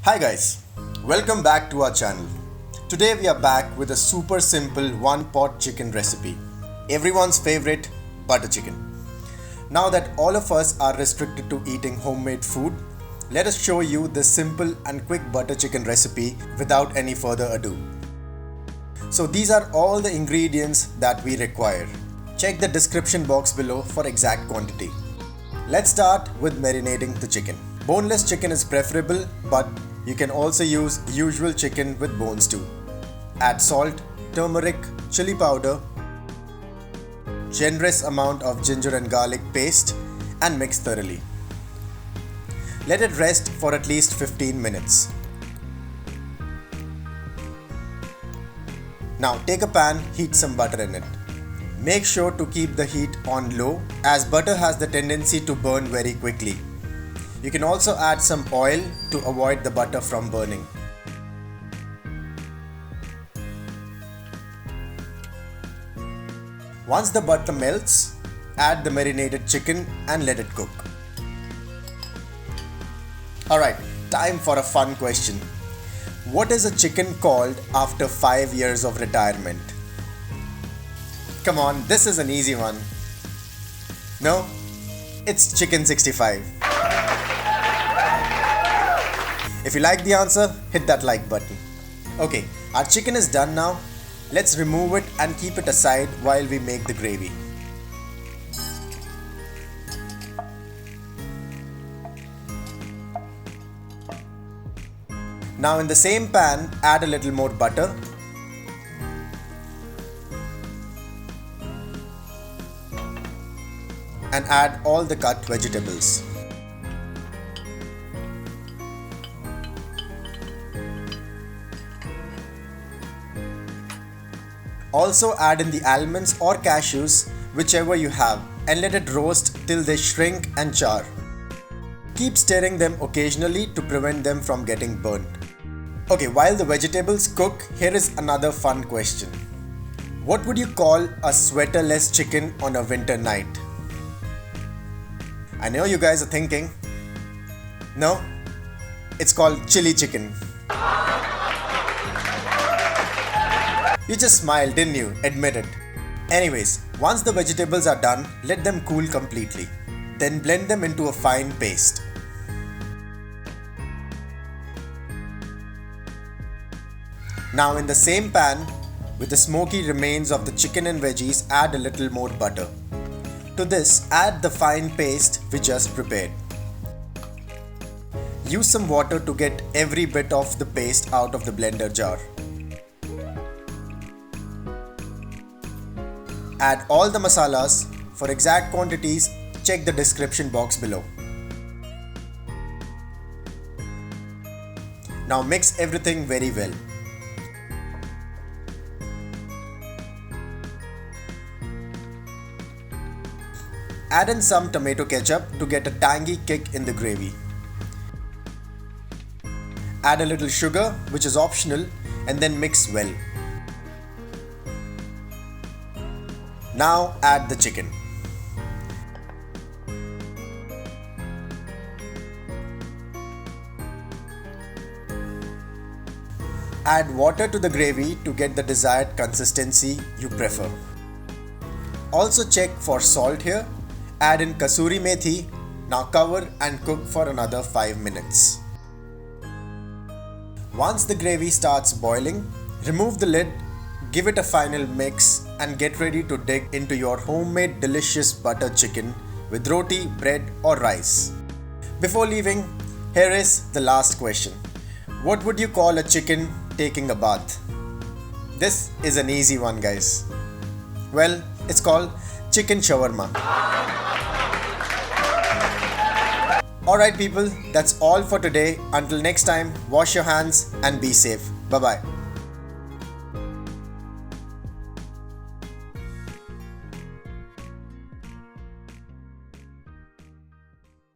Hi guys, welcome back to our channel. Today we are back with a super simple one pot chicken recipe. Everyone's favorite butter chicken. Now that all of us are restricted to eating homemade food, let us show you this simple and quick butter chicken recipe without any further ado. So these are all the ingredients that we require. Check the description box below for exact quantity. Let's start with marinating the chicken. Boneless chicken is preferable, but you can also use usual chicken with bones too. Add salt, turmeric, chilli powder, generous amount of ginger and garlic paste and mix thoroughly. Let it rest for at least 15 minutes. Now take a pan, heat some butter in it. Make sure to keep the heat on low as butter has the tendency to burn very quickly. You can also add some oil to avoid the butter from burning. Once the butter melts, add the marinated chicken and let it cook. Alright, time for a fun question. What is a chicken called after 5 years of retirement? Come on, this is an easy one. No? It's Chicken 65. If you like the answer, hit that like button. Okay, our chicken is done now. Let's remove it and keep it aside while we make the gravy. Now in the same pan, add a little more butter. And add all the cut vegetables. Also add in the almonds or cashews, whichever you have, and let it roast till they shrink and char. Keep stirring them occasionally to prevent them from getting burnt. Okay, while the vegetables cook, here is another fun question. What would you call a sweaterless chicken on a winter night? I know you guys are thinking. No, it's called chili chicken. You just smiled, didn't you? Admit it. Anyways, once the vegetables are done, let them cool completely. Then blend them into a fine paste. Now in the same pan, with the smoky remains of the chicken and veggies, add a little more butter. To this, add the fine paste we just prepared. Use some water to get every bit of the paste out of the blender jar. Add all the masalas. For exact quantities, check the description box below. Now mix everything very well. Add in some tomato ketchup to get a tangy kick in the gravy. Add a little sugar, which is optional, and then mix well. Now add the chicken. Add water to the gravy to get the desired consistency you prefer. Also check for salt here. Add in Kasuri Methi. Now cover and cook for another 5 minutes. Once the gravy starts boiling, remove the lid, give it a final mix and get ready to dig into your homemade delicious butter chicken with roti, bread or rice. Before leaving, here is the last question. What would you call a chicken taking a bath? This is an easy one, guys. Well, it's called chicken shawarma. Alright people, that's all for today. Until next time, wash your hands and be safe. Bye bye.